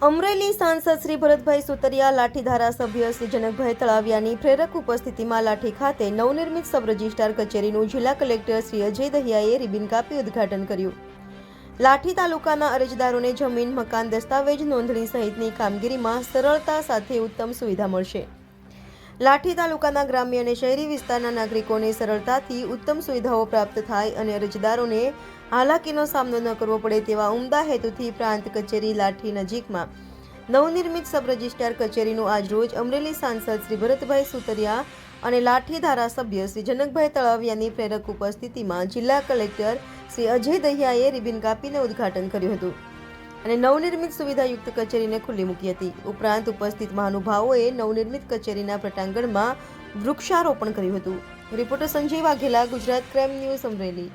અમરેલી સાંસદ શ્રી ભરતભાઈ સુતરિયા, લાઠી ધારાસભ્ય શ્રી જનકભાઈ તળાવિયાની પ્રેરક ઉપસ્થિતિમાં લાઠી ખાતે નવનિર્મિત સબ રજિસ્ટ્રાર કચેરીનું જિલ્લા કલેક્ટર શ્રી અજય દહિયાએ રિબિન કાપી ઉદ્ઘાટન કર્યું. લાઠી તાલુકાના અરજદારોને જમીન, મકાન, દસ્તાવેજ નોંધણી સહિતની કામગીરીમાં સરળતા સાથે ઉત્તમ સુવિધા મળશે. લાઠી તાલુકાના ગ્રામ્ય અને શહેરી વિસ્તારના નાગરિકોને સરળતાથી ઉત્તમ સુવિધાઓ પ્રાપ્ત થાય અને અરજદારોને હાલાકીનો સામનો ન કરવો પડે તેવા ઉમદા હેતુથી પ્રાંત કચેરી લાઠી નજીકમાં નવનિર્મિત સબ રજિસ્ટ્રાર કચેરીનું આજરોજ અમરેલી સાંસદ શ્રી ભરતભાઈ સુતરિયા અને લાઠી ધારાસભ્ય શ્રી જનકભાઈ તળાવિયાની પ્રેરક ઉપસ્થિતિમાં જિલ્લા કલેક્ટર શ્રી અજય દહિયાએ રિબિન કાપીને ઉદ્ઘાટન કર્યું હતું અને નવનિર્મિત સુવિધાયુક્ત કચેરીને ખુલ્લી મૂકી હતી. ઉપરાંત ઉપસ્થિત મહાનુભાવોએ નવનિર્મિત કચેરીના પટાંગણમાં વૃક્ષારોપણ કર્યું હતું. Reporter Sanjay Vaghela, Gujarat crime news, Amreli.